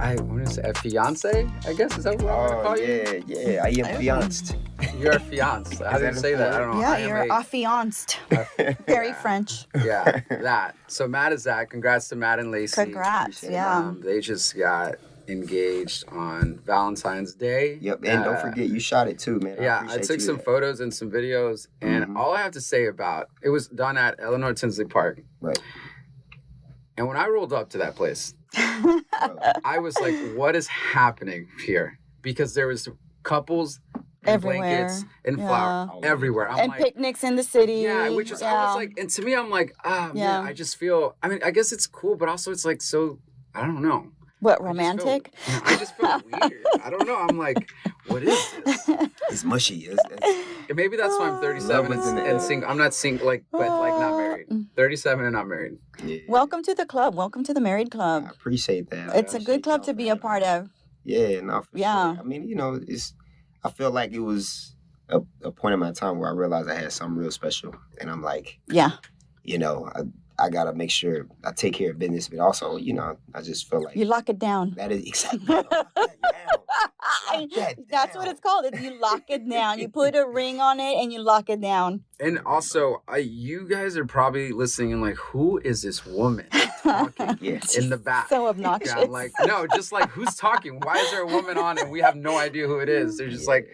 I want to say a fiance, I guess. Is that what I want to call you? Yeah. I am fianced. You're a fiance. How do you say that? I don't know. Yeah, you're affianced. Very French. Yeah, that. So Matt is that. Congrats to Matt and Lacey. Congrats, yeah. They just got engaged on Valentine's Day. Yep, and don't forget, you shot it too, man. I took some photos and some videos, and all I have to say about it was done at Eleanor Tinsley Park. Right. And when I rolled up to that place, I was like, what is happening here? Because there was couples and blankets and flowers everywhere. I'm like, picnics in the city. Yeah, which is, I was like, and to me, I'm like, man, I just feel, I mean, I guess it's cool, but also it's like so, I don't know. What, romantic? I just feel weird. I don't know. I'm like, what is this? It's mushy. Maybe that's why I'm 37 and single. I'm not single, but not married. 37 and not married. Yeah. Welcome to the club. Welcome to the married club. I appreciate that. It's a good club to be a part of. Yeah, no, for sure. I mean, I feel like it was a point in my time where I realized I had something real special. And I'm like, I got to make sure I take care of business, but also, I just feel like... You lock it down. That is exactly That's what it's called. You lock it down. You put a ring on it and you lock it down. And also, you guys are probably listening and like, who is this woman talking in the back? So obnoxious. Yeah, like, no, just like, who's talking? Why is there a woman on and we have no idea who it is? They're just like...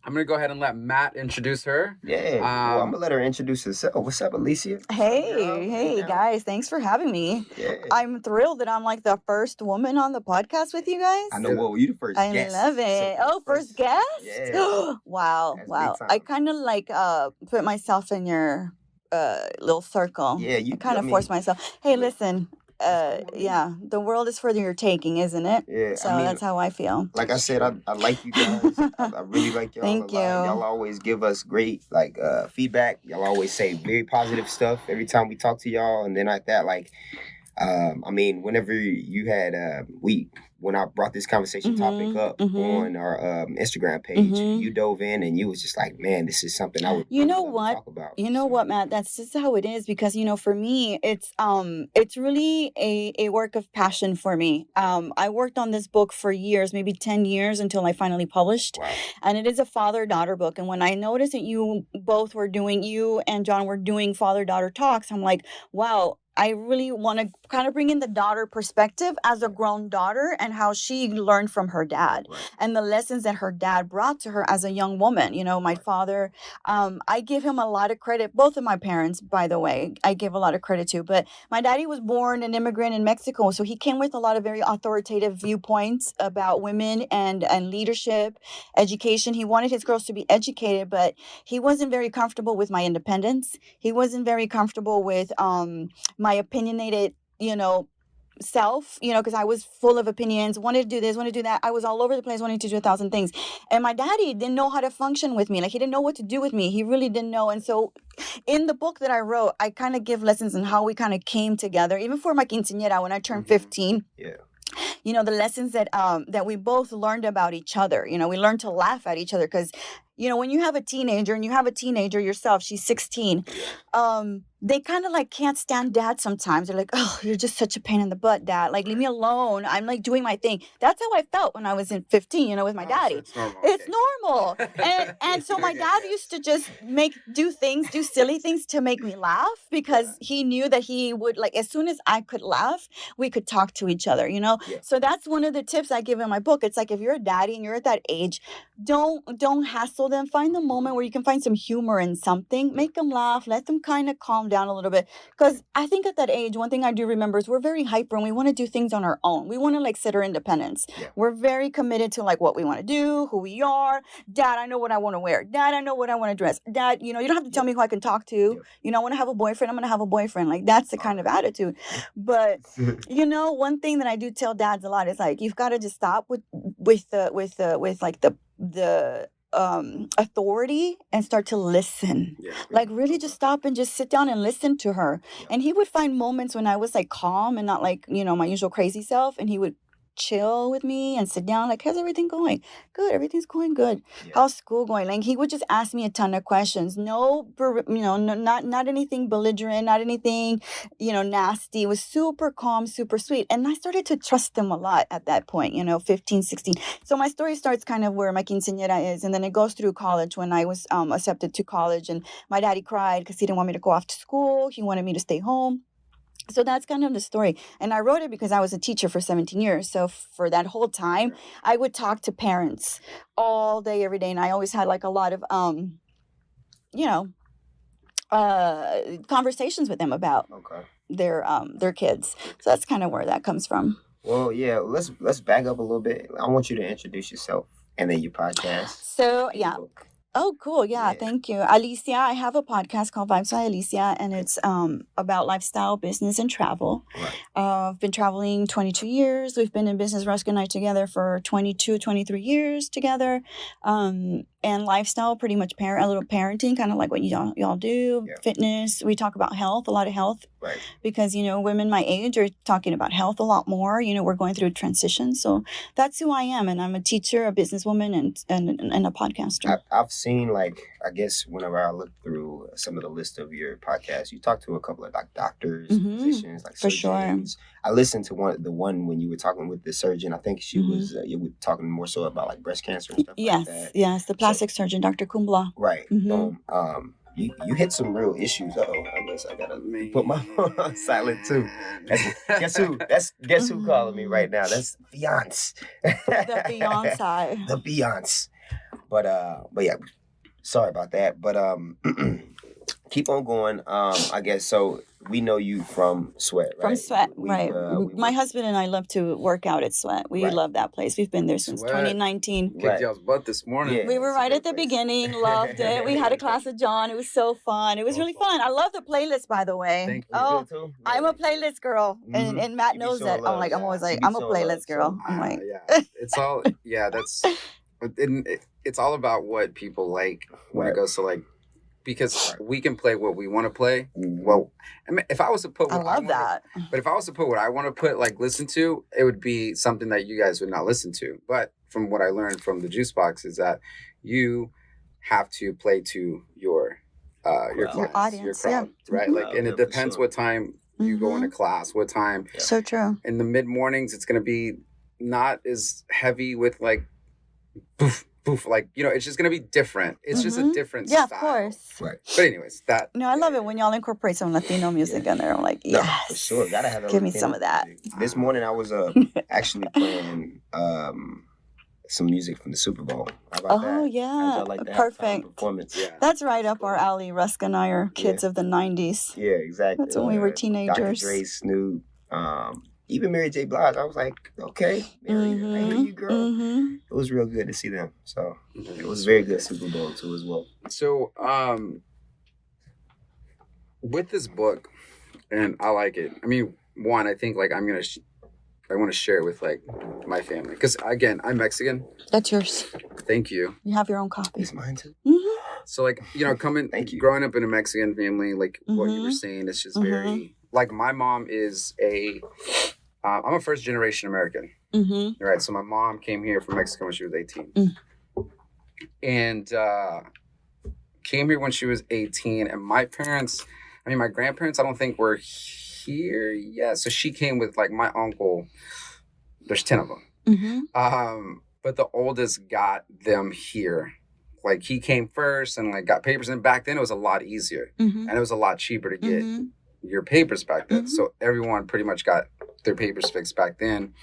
I'm going to go ahead and let Matt introduce her. Yeah. Well, I'm going to let her introduce herself. What's up, Alicia? Hey, guys. Thanks for having me. Yeah. I'm thrilled that I'm like the first woman on the podcast with you guys. I know. Well, you the first guest. I love it. So first guest? Yeah. Wow. I kind of like put myself in your little circle. Yeah. I kind of force myself. Hey, listen. The world is for your taking, isn't it? Yeah. So that's how I feel. Like I said, I like you guys. I really like y'all. Thank you. Y'all always give us great feedback. Y'all always say very positive stuff every time we talk to y'all. And then like that, whenever you had when I brought this conversation topic up on our Instagram page, you dove in and you was just like, man, this is something I would talk about. You know what, Matt? That's just how it is because, for me, it's really a work of passion for me. I worked on this book for years, maybe 10 years until I finally published. Wow. And it is a father-daughter book. And when I noticed that you and John were doing father-daughter talks, I'm like, wow, I really want to kind of bring in the daughter perspective as a grown daughter and how she learned from her dad and the lessons that her dad brought to her as a young woman. My father, I give him a lot of credit. Both of my parents, by the way, I give a lot of credit to. But my daddy was born an immigrant in Mexico. So he came with a lot of very authoritative viewpoints about women and leadership, education. He wanted his girls to be educated, but he wasn't very comfortable with my independence. He wasn't very comfortable with my opinionated, self, because I was full of opinions, wanted to do this, wanted to do that. I was all over the place, wanting to do 1,000 things. And my daddy didn't know how to function with me. Like, he didn't know what to do with me. He really didn't know. And so in the book that I wrote, I kind of give lessons on how we kind of came together, even for my quinceañera when I turned 15. Yeah. The lessons that we both learned about each other. We learned to laugh at each other because, when you have a teenager and you have a teenager yourself, she's 16, they kind of like can't stand dad sometimes. They're like, oh, you're just such a pain in the butt, dad. Like, leave me alone. I'm like doing my thing. That's how I felt when I was in 15, with my daddy. It's normal. And so my dad used to just do silly things to make me laugh because he knew that he would, like, as soon as I could laugh, we could talk to each other, Yeah. So that's one of the tips I give in my book. It's like, if you're a daddy and you're at that age, don't hassle them. Find the moment where you can find some humor in something. Make them laugh. Let them kind of calm down a little bit. Because I think at that age, one thing I do remember is we're very hyper and we want to do things on our own. We want to set our independence. Yeah. We're very committed to what we want to do, who we are. Dad, I know what I want to wear. Dad, I know what I want to dress. Dad, you don't have to tell me who I can talk to. Yeah. I want to have a boyfriend. I'm going to have a boyfriend. That's the kind of attitude. But, one thing that I do tell dads a lot is you've got to just stop with the authority and start to listen. Yeah. Really just stop and just sit down and listen to her. Yeah. And he would find moments when I was calm and not my usual crazy self, and he would chill with me and sit down. Like, how's everything going? Good. Everything's going good. Yeah. How's school going? Like, he would just ask me a ton of questions. No, not anything belligerent, not anything, nasty. It was super calm, super sweet. And I started to trust him a lot at that point, 15, 16. So my story starts kind of where my quinceañera is. And then it goes through college when I was accepted to college. And my daddy cried because he didn't want me to go off to school. He wanted me to stay home. So that's kind of the story. And I wrote it because I was a teacher for 17 years. So for that whole time, I would talk to parents all day, every day. And I always had like a lot of, conversations with them about their kids. So that's kind of where that comes from. Well, yeah, let's back up a little bit. I want you to introduce yourself and then your podcast. So, yeah. Oh, cool. Yeah, thank you. Alicia, I have a podcast called Vibes by Alicia, and it's about lifestyle, business, and travel. Right. I've been traveling 22 years. We've been in business, Ruska and I, together for 22, 23 years together. And lifestyle, pretty much a little parenting, kind of like what y'all do. Yeah. Fitness. We talk about health, a lot of health. Right. Because, women my age are talking about health a lot more. We're going through a transition. So that's who I am. And I'm a teacher, a businesswoman, and a podcaster. I've seen, I guess, whenever I look through some of the list of your podcasts, you talk to a couple of doctors, physicians, surgeons. Sure. I listened to the one when you were talking with the surgeon. I think she was, you were talking more so about breast cancer and stuff like that. Yes, the plastic surgeon, Dr. Kumbla. Right. You hit some real issues. I guess I gotta put my phone on silent too. Guess who calling me right now? That's Beyonce. The Beyonce. The Beyonce. But yeah, sorry about that. But keep on going. I guess so. We know you from Sweat, right? From Sweat, right. My husband and I love to work out at Sweat. We love that place. We've been there since 2019. Kicked y'all's butt this morning. Yeah, we were right at the beginning. Loved it. We had a class with John. It was so fun. It was really fun. I love the playlist, by the way. Thank you. Oh, I'm a playlist girl. Mm-hmm. And Matt knows that. I'm always like, I'm a playlist girl. I'm like. Yeah, it's all, it's all about what people like when it goes to because we can play what we want to play. Well, I mean, if I was to put what but if I was to put what I want to put, listen to, it would be something that you guys would not listen to. But from what I learned from the Juice Box is that you have to play to your clients, your audience, your crowd, right? And it depends what time you go into class, what time. So true. In the mid mornings, it's going to be not as heavy with poof, it's just going to be different. It's just a different style. Yeah, of course. Right. But anyways, that. No, I love it when y'all incorporate some Latino music in there. I'm like, yes. No, for sure. Gotta have Give me some of that. This morning I was actually playing some music from the Super Bowl. How about that? Oh, yeah. Perfect. Performance. Yeah. That's right up our alley. Ruska and I are kids of the 90s. Yeah, exactly. That's when we were teenagers. Dr. Dre, Snoop, even Mary J. Blige. I was like, okay, Mary, I hear you, girl. Mm-hmm. It was real good to see them. So it was very good Super Bowl too as well. So with this book, and I like it. I mean, one, I think I want to share it with my family because again, I'm Mexican. That's yours. Thank you. You have your own copy. It's mine too. Mm-hmm. So growing up in a Mexican family, what you were saying, it's just very my mom is I'm a first generation American. Mm-hmm. Right. So my mom came here from Mexico when she was 18. And came here when she was 18. And my grandparents, I don't think were here yet. So she came with my uncle. There's 10 of them. Mm-hmm. But the oldest got them here. He came first and got papers. And back then it was a lot easier. Mm-hmm. And it was a lot cheaper to get your papers back then. Mm-hmm. So everyone pretty much got their papers fixed back then.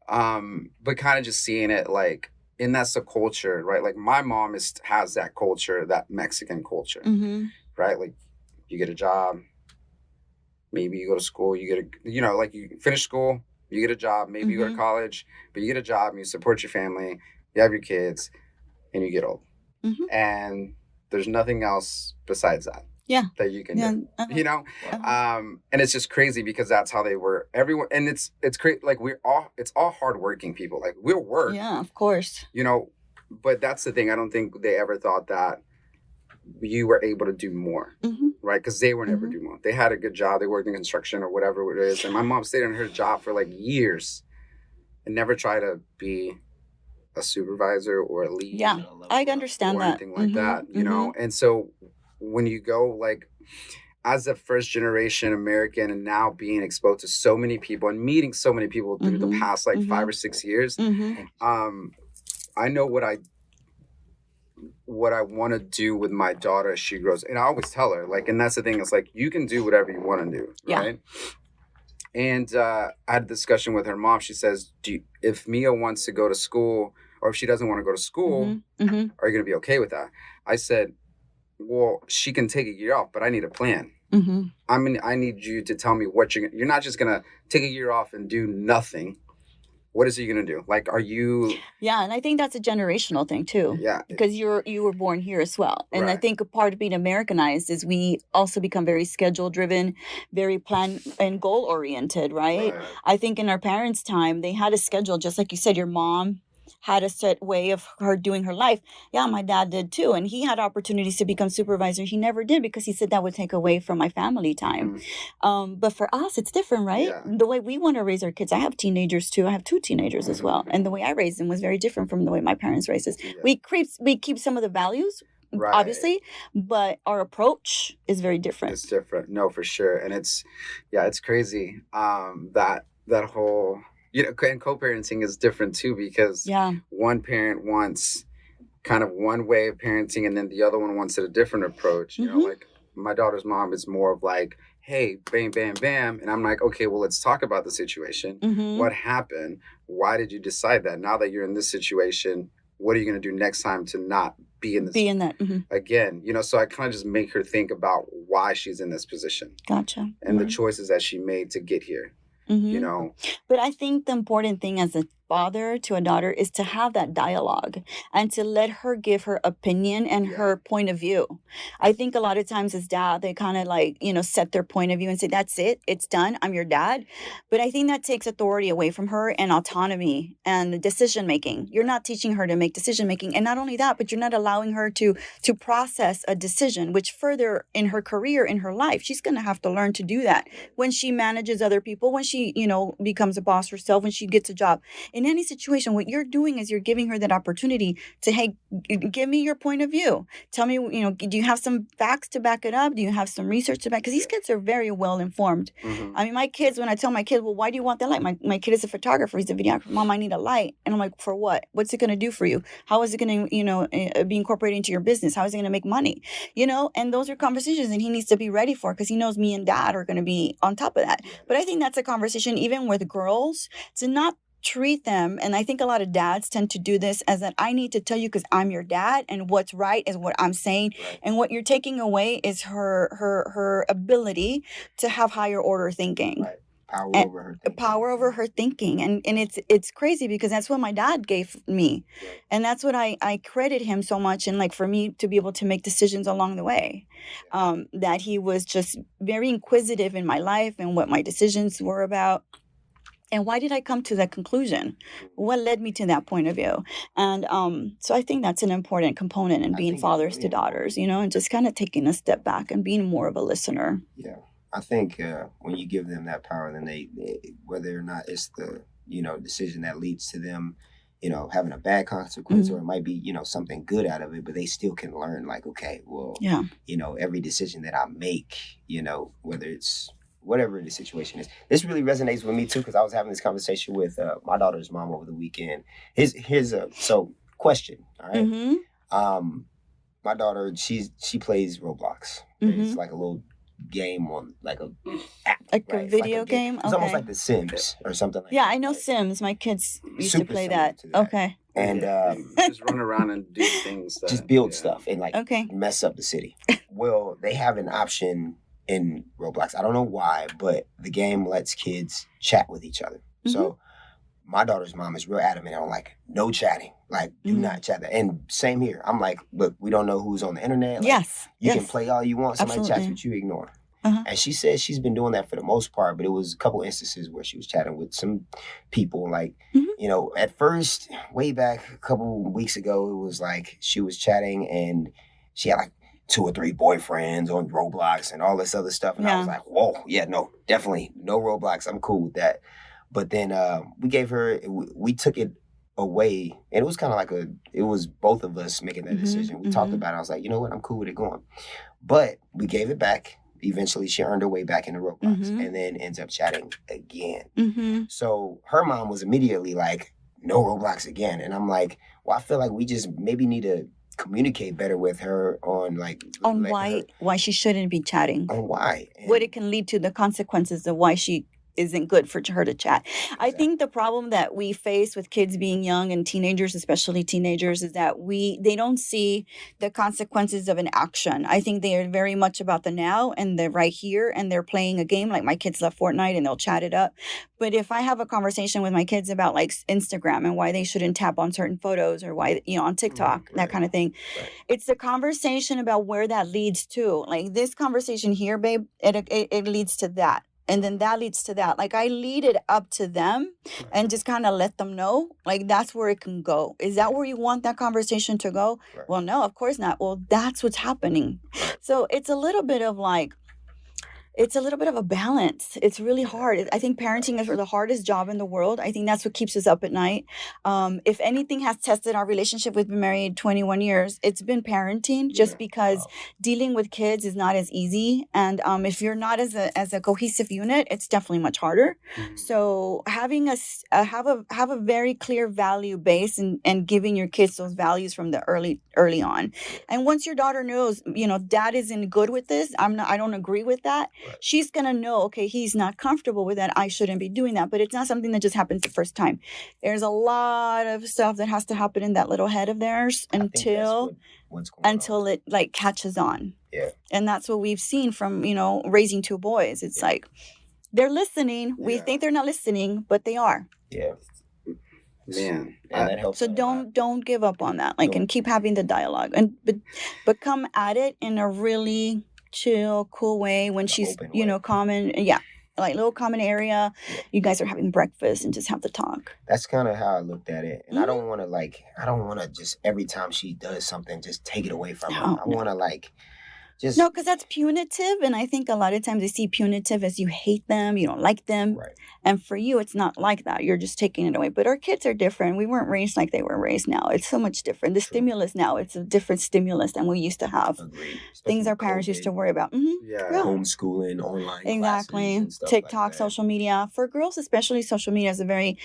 But kind of just seeing it and that's the culture, right? My mom has that culture, that Mexican culture, right? You get a job, maybe you go to school, you get you finish school, you get a job, maybe you go to college, but you get a job and you support your family, you have your kids, and you get old. Mm-hmm. And there's nothing else besides that. Yeah. That you can do. And it's just crazy because that's how they were. Everyone, and it's crazy. It's all hardworking people. We'll work. Yeah, of course. But that's the thing. I don't think they ever thought that you were able to do more, right? Because they were never do more. They had a good job. They worked in construction or whatever it is. And my mom stayed in her job for years. never try to be a supervisor or a lead. Yeah, I understand or that. anything like that, you know? And so when you go like, as a first generation American and now being exposed to so many people and meeting so many people through the past like 5 or 6 years, I know what I want to do with my daughter as she grows. And I always tell her, like, and that's the thing, it's like, you can do whatever you want to do, right? And I had a discussion with her mom. She says, if Mia wants to go to school, or if she doesn't want to go to school, are you going to be okay with that? I said, well, she can take a year off, but I need a plan. I mean, I need you to tell me what you're not just going to take a year off and do nothing. What is he going to do? Like, are you... Yeah, and I think that's a generational thing, too. Yeah. Because you were born here as well. And I think a part of being Americanized is we also become very schedule-driven, very plan and goal-oriented, right? I think in our parents' time, they had a schedule, just like you said, your mom had a set way of her doing her life. Yeah, my dad did too. And he had opportunities to become supervisor. He never did because he said that would take away from my family time. But for us, it's different, right? Yeah. The way we want to raise our kids. I have teenagers too. I have 2 teenagers as well. And the way I raised them was very different from the way my parents raised us. Yeah. We keep some of the values, obviously, but our approach is very different. It's different. No, for sure. And it's crazy that whole... You know, and co-parenting is different too, because one parent wants kind of one way of parenting and then the other one wants a different approach. You know, like my daughter's mom is more of like, hey, bam, bam, bam. And I'm like, okay, well, let's talk about the situation. What happened? Why did you decide that? Now that you're in this situation, what are you going to do next time to not be in this? Be in that. Again, you know, so I kind of just make her think about why she's in this position. Gotcha. And the choices that she made to get here. You know, but I think the important thing as a father to a daughter is to have that dialogue and to let her give her opinion and her point of view. I think a lot of times as dad, they kind of like, you know, set their point of view and say, that's it, it's done, I'm your dad. But I think that takes authority away from her and autonomy and decision making. You're not teaching her to make decision making. And not only that, but you're not allowing her to process a decision, which further in her career, in her life, she's going to have to learn to do that when she manages other people, when she, you know, becomes a boss herself, when she gets a job. In any situation, what you're doing is you're giving her that opportunity to, hey, give me your point of view. Tell me, you know, do you have some facts to back it up? Do you have some research to back? Because these kids are very well informed. I mean, my kids, when I tell my kids, well, why do you want that light? My kid is a photographer. He's a videographer. Mom, I need a light. And I'm like, for what? What's it going to do for you? How is it going to, you know, be incorporated into your business? How is it going to make money? You know, and those are conversations that he needs to be ready for because he knows me and dad are going to be on top of that. But I think that's a conversation even with girls to not treat them, and I think a lot of dads tend to do this as that I need to tell you because I'm your dad and what's right is what I'm saying, and what you're taking away is her ability to have higher order thinking. Power over her thinking. And it's crazy because that's what my dad gave me. And that's what I credit him so much. And like for me to be able to make decisions along the way, that he was just very inquisitive in my life and what my decisions were about. And why did I come to that conclusion? What led me to that point of view? And so I think that's an important component in being fathers to daughters, you know, and just kind of taking a step back and being more of a listener. Yeah. I think when you give them that power, then they whether or not it's the, you know, decision that leads to them, you know, having a bad consequence, or it might be, you know, something good out of it, but they still can learn like, okay, well, you know, every decision that I make, you know, whether it's whatever the situation is. This really resonates with me too, because I was having this conversation with my daughter's mom over the weekend. Here's a question, all right? My daughter, she plays Roblox. It's like a little game on like a app, like a video game. It's almost like The Sims or something like that. Yeah, I know Sims. My kids used to play that. Okay. And just run around and do things. Just build stuff and like mess up the city. Well, they have an option in Roblox. I don't know why, but the game lets kids chat with each other. So my daughter's mom is real adamant on like no chatting, like do not chat. And same here. I'm like, look, we don't know who's on the internet. Like, you can play all you want. Somebody chats with you, ignore. And she says she's been doing that for the most part, but it was a couple instances where she was chatting with some people. Like, you know, at first, way back a couple weeks ago, it was like she was chatting and she had like 2 or 3 boyfriends on Roblox and all this other stuff. And I was like, whoa, yeah, no, definitely no Roblox. I'm cool with that. But then we took it away, and it was kind of like it was both of us making that decision. We talked about it. I was like, you know what, I'm cool with it going. But we gave it back. Eventually, she earned her way back into Roblox and then ends up chatting again. So her mom was immediately like, no Roblox again. And I'm like, well, I feel like we just maybe need to communicate better with her on why she shouldn't be chatting. On why. What it can lead to, the consequences of why she isn't good for her to chat. Exactly. I think the problem that we face with kids being young and teenagers, especially teenagers, is that they don't see the consequences of an action. I think they are very much about the now and the right here, and they're playing a game. Like my kids love Fortnite and they'll chat it up. But if I have a conversation with my kids about like Instagram and why they shouldn't tap on certain photos, or why, on TikTok, that kind of thing, it's the conversation about where that leads to. Like this conversation here, babe, it leads to that. And then that leads to that. Like I lead it up to them and just kind of let them know, like that's where it can go. Is that where you want that conversation to go? Right. Well, no, of course not. Well, that's what's happening. So it's a little bit of a balance. It's really hard. I think parenting is the hardest job in the world. I think that's what keeps us up at night. If anything has tested our relationship, we've been married 21 years, it's been parenting, just because dealing with kids is not as easy. And if you're not as a cohesive unit, it's definitely much harder. So having have a very clear value base and giving your kids those values from the early on. And once your daughter knows, dad isn't good with this, I don't agree with that. She's going to know, okay, he's not comfortable with that. I shouldn't be doing that. But it's not something that just happens the first time. There's a lot of stuff that has to happen in that little head of theirs until it like catches on. Yeah. And that's what we've seen from, raising two boys. It's like they're listening. We think they're not listening, but they are. Yeah. Man. And that helps. So don't give up on that. Like, and keep having the dialogue, but come at it in a really chill, cool way when she's, common. Yeah. Like little common area. You guys are having breakfast and just have the talk. That's kind of how I looked at it. And I don't want to just every time she does something, just take it away from her. I want to No, because that's punitive. And I think a lot of times they see punitive as you hate them, you don't like them. Right. And for you, it's not like that. You're just taking it away. But our kids are different. We weren't raised like they were raised now. It's so much different. The stimulus now, it's a different stimulus than we used to have. Things our parents used to worry about. Homeschooling, online exactly. Classes and stuff TikTok, social media. For girls, especially, social media is a very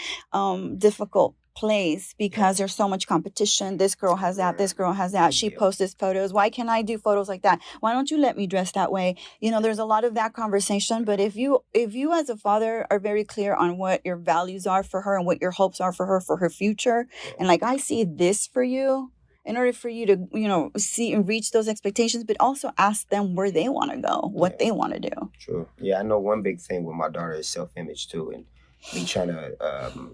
difficult place because there's so much competition. This girl has that. This girl has that. She posts this photos. Why can't I do photos like that? Why don't you let me dress that way? There's a lot of that conversation. But if you as a father are very clear on what your values are for her and what your hopes are for her future, and like, I see this for you, in order for you to, see and reach those expectations, but also ask them where they want to go, what they want to do. True. Yeah, I know one big thing with my daughter is self-image too, and me trying to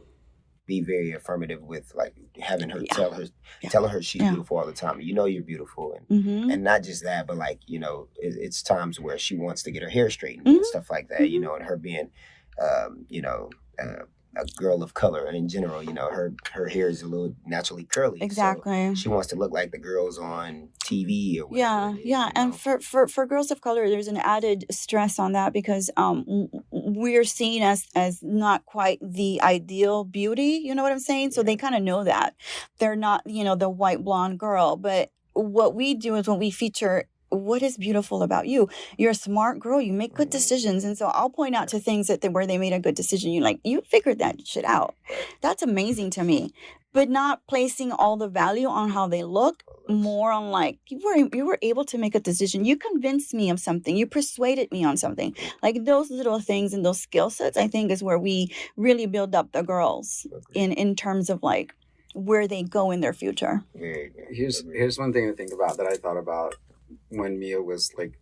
be very affirmative with like having her telling her she's beautiful all the time. You're beautiful, and not just that, but like it's times where she wants to get her hair straightened and stuff like that. And her being a girl of color in general, her hair is a little naturally curly. Exactly. So she wants to look like the girls on TV or whatever. And for girls of color, there's an added stress on that because we're seen as not quite the ideal beauty. You know what I'm saying? So they kind of know that they're not, the white blonde girl. But what we do is when we feature what is beautiful about you. You're a smart girl. You make good decisions. And so I'll point out to things where they made a good decision. You figured that shit out. That's amazing to me. But not placing all the value on how they look, more on like, you were able to make a decision. You convinced me of something. You persuaded me on something. Like those little things and those skill sets, I think is where we really build up the girls in terms of like where they go in their future. Here's one thing to think about that I thought about when Mia was like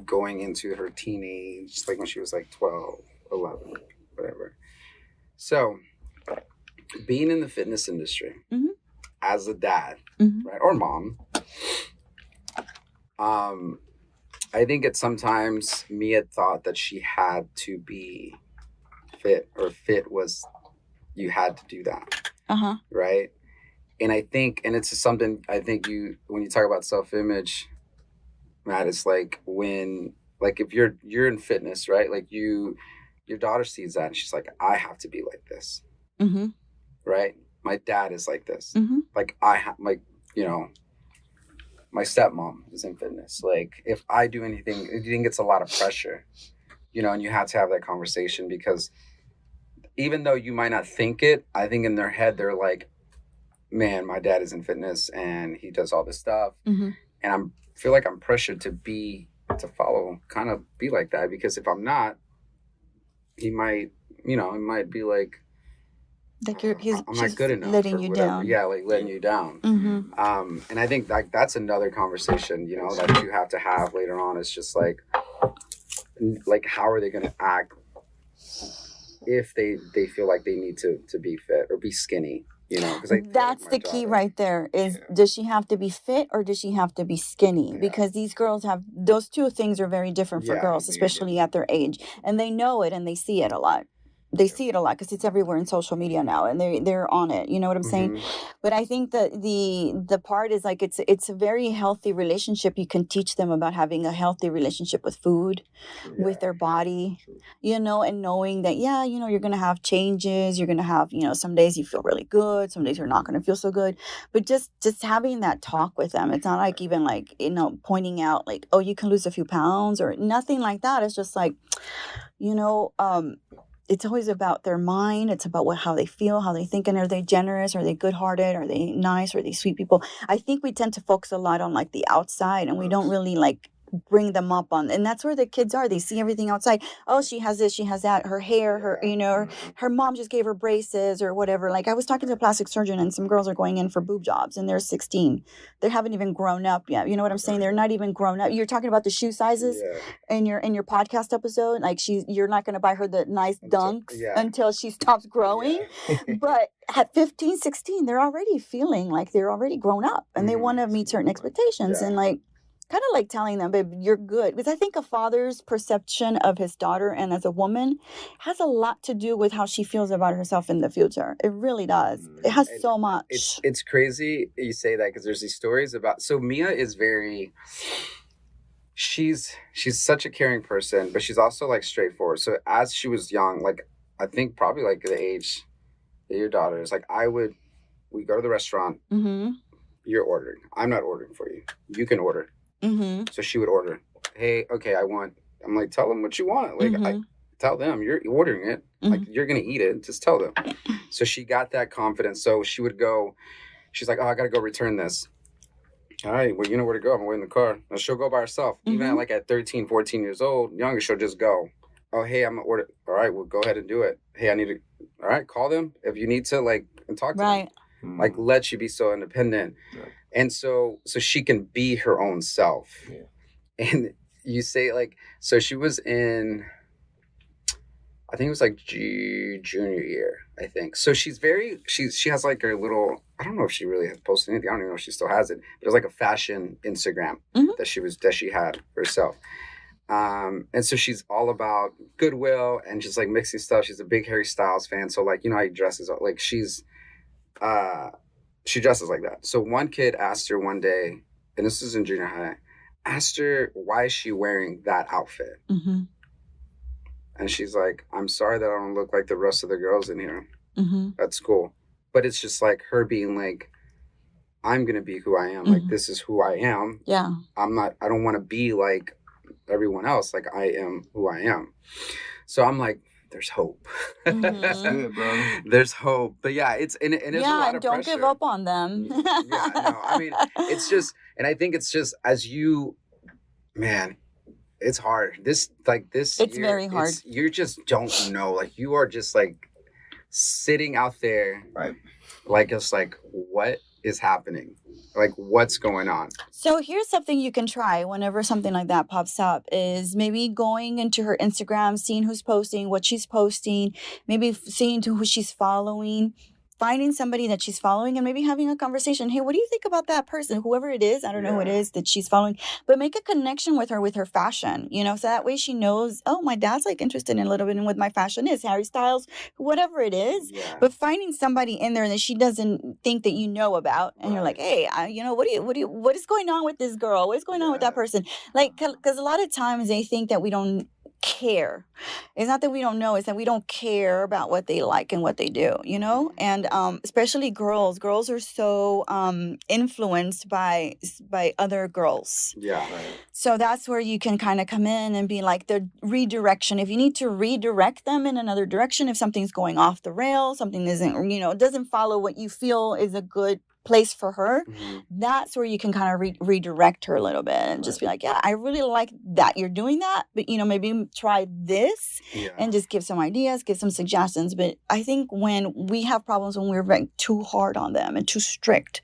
going into her teenage, like when she was like 12, 11, whatever. So being in the fitness industry as a dad, right, or mom, I think sometimes Mia thought that she had to be fit, or fit was you had to do that, right? And I think, and it's something I think when you talk about self-image, Matt, it's like if you're in fitness, right? Like your daughter sees that and she's like, I have to be like this. Mm-hmm. Right? My dad is like this. Mm-hmm. Like my stepmom is in fitness. Like if I do anything, I think it's a lot of pressure, and you have to have that conversation because even though you might not think it, I think in their head, they're like, man, my dad is in fitness and he does all this stuff. Mm-hmm. And I feel like I'm pressured to follow, kind of be like that because if I'm not, he might be like he's I'm not good enough, letting you down. Yeah, like letting you down. Mm-hmm. And I think like that's another conversation, that you have to have later on. It's just like how are they going to act if they feel like they need to be fit or be skinny, because that's the key right there is does she have to be fit or does she have to be skinny? Because these girls have those two things are very different for girls, especially at their age, and they know it and they see it a lot. They see it a lot because it's everywhere in social media now, and they're on it. You know what I'm saying? But I think that the part is like it's a very healthy relationship. You can teach them about having a healthy relationship with food, with their body, and knowing that you're gonna have changes. You're gonna have some days you feel really good, some days you're not gonna feel so good. But just having that talk with them, it's not like even like pointing out like, oh, you can lose a few pounds or nothing like that. It's just like it's always about their mind. It's about how they feel, how they think, and are they generous? Are they good-hearted? Are they nice? Are they sweet people? I think we tend to focus a lot on like the outside, and we don't really like bring them up on, and that's where the kids are. They see everything outside. Oh, she has this, she has that. Her hair, her mom just gave her braces or whatever. Like I was talking to a plastic surgeon, and some girls are going in for boob jobs, and they're 16. They haven't even grown up yet. You know what I'm saying? They're not even grown up. You're talking about the shoe sizes in your podcast episode. Like you're not going to buy her the nice dunks until she stops growing. But at 15, 16, they're already feeling like they're already grown up, and they want to meet certain expectations, and like. Kind of like telling them, babe, you're good. Because I think a father's perception of his daughter and as a woman has a lot to do with how she feels about herself in the future. It really does. It has so much. It's crazy you say that because there's these stories about... So Mia is very... She's such a caring person, but she's also like straightforward. So as she was young, like I think probably like the age that your daughter is, like we go to the restaurant, you're ordering. I'm not ordering for you. You can order. So she would order, hey, okay, I'm like, tell them what you want. Like, I tell them you're ordering it. Like, you're going to eat it. Just tell them. So she got that confidence. So she would go, she's like, oh, I got to go return this. All right, well, you know where to go. I'm waiting in the car. And she'll go by herself. Even at 13, 14 years old, younger, she'll just go. Oh, hey, I'm going to order. All right, well, go ahead and do it. Hey, I need to. All right, call them if you need to, like, and talk to them. Like, let you be so independent. And so she can be her own self. And you say like, so she was in, I think it was like junior year, I think. So she has like her little, I don't know if she really has posted anything. I don't even know if she still has it. But it was like a fashion Instagram that she had herself. And so she's all about Goodwill and just like mixing stuff. She's a big Harry Styles fan. So like, how he dresses, like she dresses like that. So one kid asked her one day, and this is in junior high, asked her, why is she wearing that outfit? And she's like, I'm sorry that I don't look like the rest of the girls in here. That's cool. But it's just like her being like, I'm going to be who I am. Like, this is who I am. Yeah. I don't want to be like everyone else. Like, I am who I am. So I'm like, there's hope. That's good, bro. There's hope. But yeah, it's a lot of don't pressure. Give up on them. I mean, it's just, and I think it's just as you, man, it's hard. It's very hard. You just don't know. Like you are just like sitting out there, right? Like it's like, what is happening? Like what's going on? So here's something you can try whenever something like that pops up is maybe going into her Instagram, seeing who's posting, what she's posting, maybe seeing who she's following, finding somebody that she's following and maybe having a conversation. Hey, what do you think about that person? Whoever it is, I don't know who it is that she's following, but make a connection with her fashion, so that way she knows, oh, my dad's like interested in a little bit in what my fashion is, Harry Styles, whatever it is. Yeah. But finding somebody in there that she doesn't think that you know about, and you're like, hey, what is going on with this girl? What is going on with that person? Like, because a lot of times they think that we don't care. It's not that we don't know, it's that we don't care about what they like and what they do, you know? And especially girls. Girls are so influenced by other girls. Yeah. Right. So that's where you can kind of come in and be like the redirection. If you need to redirect them in another direction, if something's going off the rails, something isn't, you know, doesn't follow what you feel is a good place for her, that's where you can kind of redirect her a little bit and just be like, yeah, I really like that you're doing that, but you know, maybe try this and just give some ideas, give some suggestions. But I think when we have problems when we're very too hard on them and too strict,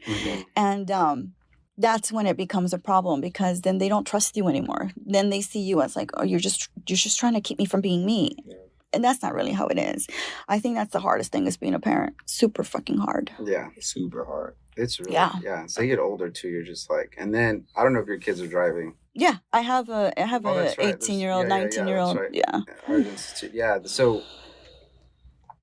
and that's when it becomes a problem, because then they don't trust you anymore. Then they see you as like, oh, you're just trying to keep me from being me. And that's not really how it is. I think that's the hardest thing is being a parent. Super fucking hard. Yeah. Super hard. It's really, yeah. So you get older too, you're just like, and then I don't know if your kids are driving. Yeah. I have a 18-year-old, 19-year-old. Yeah. So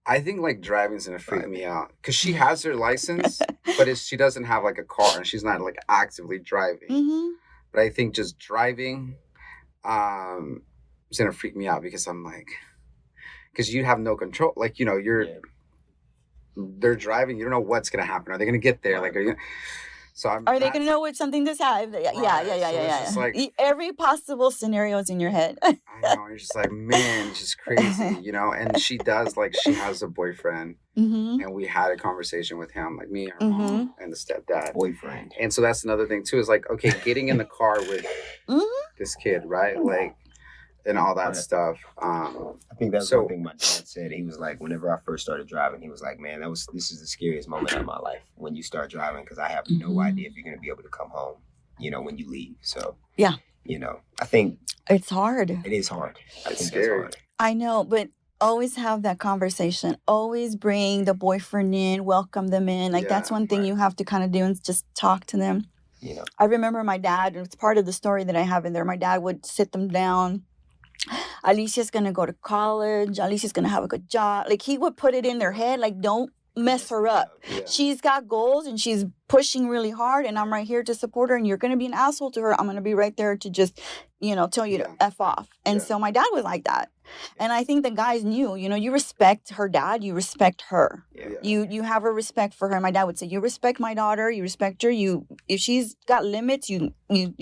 I think like driving's going to freak me out because she has her license, but she doesn't have like a car and she's not like actively driving. But I think just driving is going to freak me out because I'm like, because you have no control. Like, you know, they're driving. You don't know what's going to happen. Are they going to get there? Like, are they going to know what something just happened? Yeah. Like, every possible scenario is in your head. I know. You're just like, man, it's just crazy, you know? And she does, like, she has a boyfriend. And we had a conversation with him, like me, her mom, and the stepdad. Boyfriend. And so that's another thing, too, is like, okay, getting in the car with this kid, right? Like, and all that stuff. I think that's one thing my dad said. He was like, whenever I first started driving, he was like, man, this is the scariest moment of my life when you start driving, because I have no idea if you're going to be able to come home, you know, when you leave. So, you know, I think it's hard. It is hard. It's scary. I know, but always have that conversation. Always bring the boyfriend in, welcome them in. Like, that's one thing you have to kind of do, is just talk to them. You know, I remember my dad, it's part of the story that I have in there. My dad would sit them down. Alicia's going to go to college. Alicia's going to have a good job. Like, he would put it in their head, like, don't mess her up. Yeah. She's got goals and she's pushing really hard, and I'm right here to support her, and you're going to be an asshole to her. I'm going to be right there to just, you know, tell you to F off. And so my dad was like that. And I think the guys knew, you know, you respect her dad, you respect her. Yeah. You have a respect for her. My dad would say, you respect my daughter, you respect her. If she's got limits, you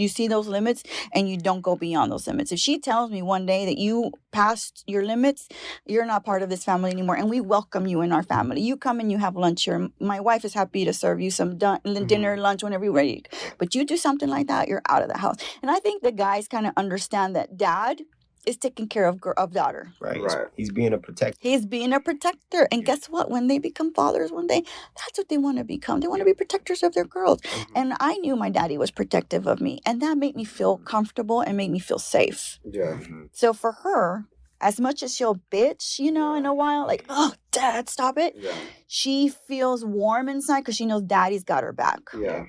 see those limits and you don't go beyond those limits. If she tells me one day that you passed your limits, you're not part of this family anymore, and we welcome you in our family. You come and you have lunch here. My wife is happy to serve you some dinner, lunch, whenever you're ready. But you do something like that, you're out of the house. And I think the guys kind of understand that dad is taking care of daughter. Right. He's being a protector. He's being a protector. And guess what? When they become fathers one day, that's what they want to become. They want to be protectors of their girls. And I knew my daddy was protective of me. And that made me feel comfortable and made me feel safe. Yeah. So for her, as much as she'll bitch, you know, in a while, like, oh, dad, stop it. Yeah. She feels warm inside because she knows daddy's got her back. Yeah.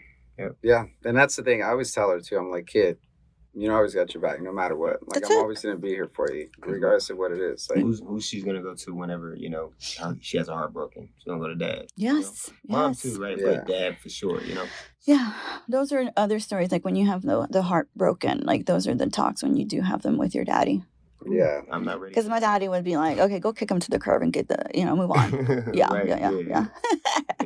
And that's the thing. I always tell her, too. I'm like, kid, you know, I always got your back, no matter what. Like, I'm always going to be here for you, regardless of what it is. Like, who's she's going to go to whenever, you know, she has a heart broken? She's going to go to dad. Yes. You know? Mom, too, right? Yeah. But dad, for sure, you know? Yeah. Those are other stories. Like, when you have the heart broken, like, those are the talks when you do have them with your daddy. Yeah. I'm not ready. Because my daddy would be like, okay, go kick him to the curb and get move on. Yeah. Your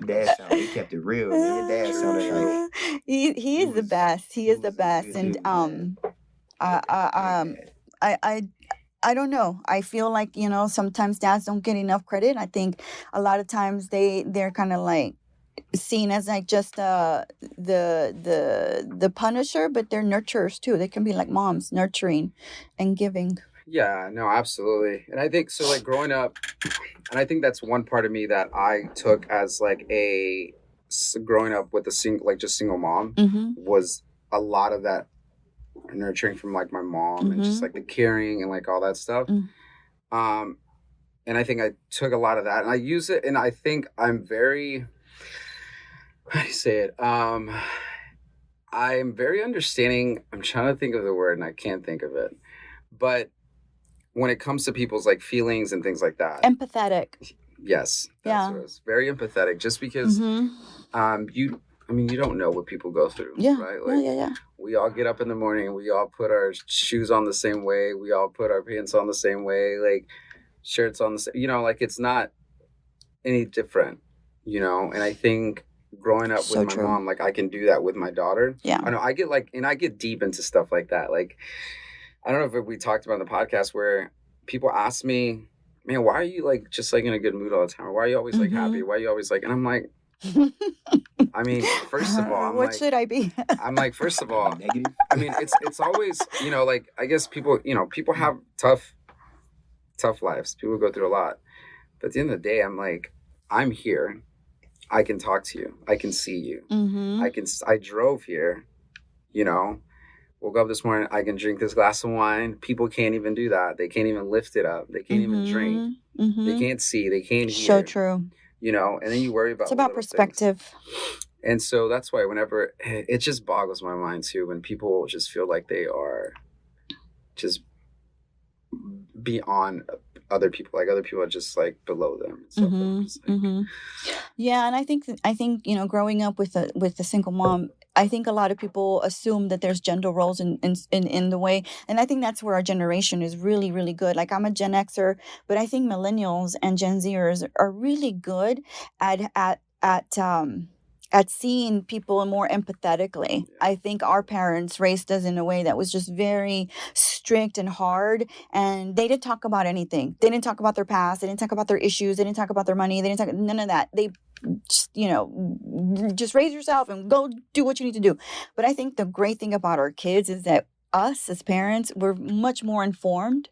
dad he kept it real. Your dad sounded like... He is the best. He is the best. And I don't know. I feel like, you know, sometimes dads don't get enough credit. I think a lot of times they're kind of like seen as like just the punisher, but they're nurturers too. They can be like moms, nurturing and giving. Yeah, no, absolutely. And I think so, like, growing up, and I think that's one part of me that I took as like growing up with just single mom was a lot of that nurturing from like my mom and just like the caring and like all that stuff. And I think I took a lot of that and I use it, and I think I'm very, how do you say it? I'm very understanding. I'm trying to think of the word and I can't think of it, but when it comes to people's like feelings and things like that. Empathetic. Yes. That's what it is. Very empathetic, just because I I mean, you don't know what people go through, right? Like, yeah. We all get up in the morning. We all put our shoes on the same way. We all put our pants on the same way. Like, shirts on the same. Like it's not any different, And I think growing up with my mom, like I can do that with my daughter. Yeah. I know I get deep into stuff like that. Like, I don't know if we talked about on the podcast where people ask me, man, why are you like just like in a good mood all the time? Why are you always like happy? Why are you always like, and I'm like, I mean, first of all, what should I be? I'm like, first of all, I mean, it's always, like, I guess people have tough lives. People go through a lot. But at the end of the day, I'm like, I'm here. I can talk to you. I can see you. I drove here, woke up this morning. I can drink this glass of wine. People can't even do that. They can't even lift it up. They can't even drink. They can't see. They can't hear. So true. And then you worry about it's about perspective. Things. And so that's why whenever it just boggles my mind too, when people just feel like they are just beyond other people, like other people are just like below them. So Yeah, and I think growing up with a single mom, I think a lot of people assume that there's gender roles in the way, and I think that's where our generation is really, really good. Like I'm a Gen Xer, but I think millennials and Gen Zers are really good at seeing people more empathetically. I think our parents raised us in a way that was just very strict and hard, and they didn't talk about anything. They didn't talk about their past. They didn't talk about their issues. They didn't talk about their money. They didn't talk none of that. They just raise yourself and go do what you need to do. But I think the great thing about our kids is that us as parents, we're much more informed.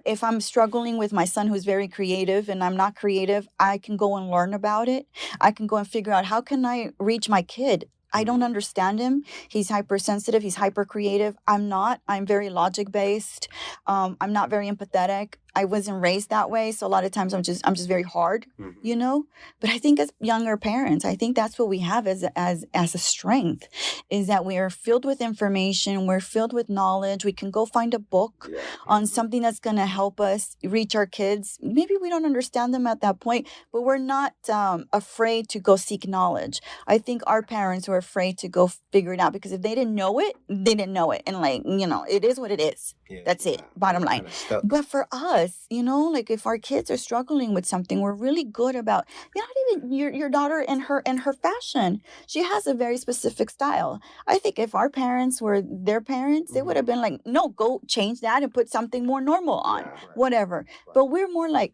If I'm struggling with my son who's very creative and I'm not creative, I can go and learn about it. I can go and figure out how can I reach my kid. I don't understand him. He's hypersensitive. He's hyper creative. I'm not. I'm very logic based. I'm not very empathetic. I wasn't raised that way, so a lot of times I'm just very hard, But I think as younger parents, I think that's what we have as a strength, is that we are filled with information. We're filled with knowledge. We can go find a book on something that's going to help us reach our kids. Maybe we don't understand them at that point, but we're not afraid to go seek knowledge. I think our parents were afraid to go figure it out because if they didn't know it, they didn't know it, and it is what it is. That's it. Bottom line. But for us, like if our kids are struggling with something, we're really good about, not even your daughter and her fashion. She has a very specific style. I think if our parents were their parents, they would have been like, no, go change that and put something more normal on, whatever. But we're more like,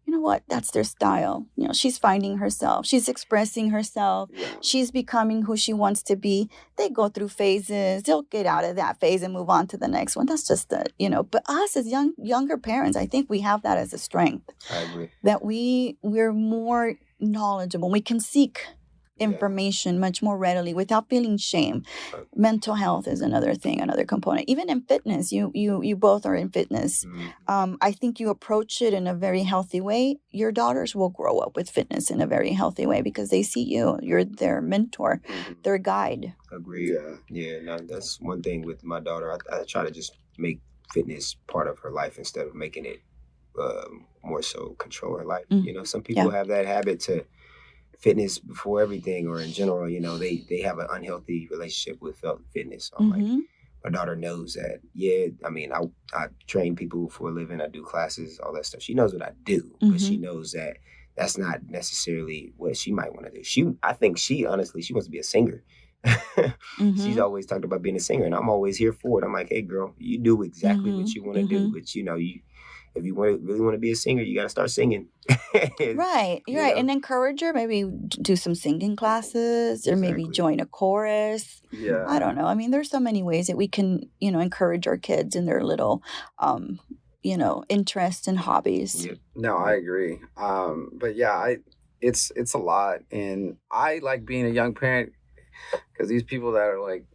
you know what? That's their style. She's finding herself. She's expressing herself. She's becoming who she wants to be. They go through phases. They'll get out of that phase and move on to the next one. That's just but us as younger parents, I think we have that as a strength. I agree. That we're more knowledgeable. We can seek information much more readily without feeling shame. Mental health is another component. Even in fitness, you both are in fitness. I think you approach it in a very healthy way. Your daughters will grow up with fitness in a very healthy way because they see you. You're their mentor, their guide. Agree. Yeah. No, that's one thing with my daughter. I try to just make fitness part of her life instead of making it more so control her life. Some people have that habit to fitness before everything, or in general, they have an unhealthy relationship with fitness. So I'm like, my daughter knows that, I train people for a living, I do classes, all that stuff. She knows what I do, but she knows that that's not necessarily what she might want to do. I think she wants to be a singer. She's always talked about being a singer, and I'm always here for it. I'm like, hey girl, you do exactly what you want to do, but if you really want to be a singer, you got to start singing. Right. And encourage her, maybe do some singing classes or maybe join a chorus. Yeah. I don't know. I mean, there's so many ways that we can, encourage our kids in their little, interests and hobbies. Yeah. No, I agree. But yeah, it's a lot. And I like being a young parent because these people that are like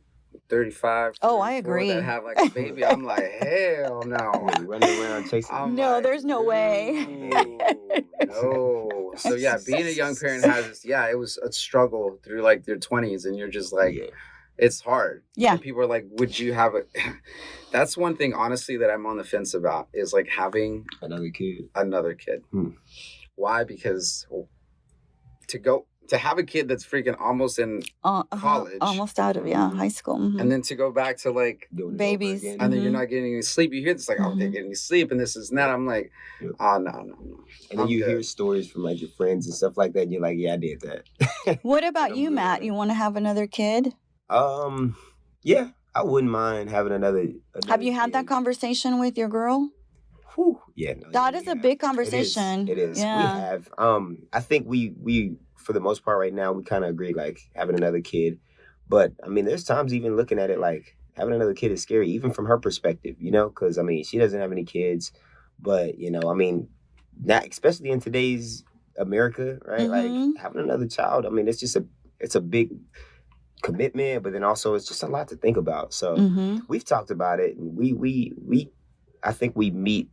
35. I agree. That have like a baby. I'm like, hell no. Running around chasing. No, there's no way. No. So yeah, being a young parent it was a struggle through like their 20s, and you're just like, it's hard. Yeah. And people are like, would you have That's one thing, honestly, that I'm on the fence about is like having another kid. Why? Because to have a kid that's freaking almost in college, almost out of high school, and then to go back to like babies, and then you're not getting any sleep. You hear this like, oh, they're getting any sleep, and this is and that. I'm like, oh no. And then you hear stories from like your friends and stuff like that, and you're like, yeah, I did that. What about you, Matt? You want to have another kid? Yeah, I wouldn't mind having another have you had that conversation with your girl? Whew. Yeah, no, that is a big conversation. It is. Yeah. We have. I think we for the most part right now we kind of agree like having another kid, but I mean there's times even looking at it like having another kid is scary even from her perspective, you know, because I mean she doesn't have any kids, but you know I mean not especially in today's America, right? Like having another child, I mean it's a big commitment, but then also it's just a lot to think about. So we've talked about it, and we I think we meet.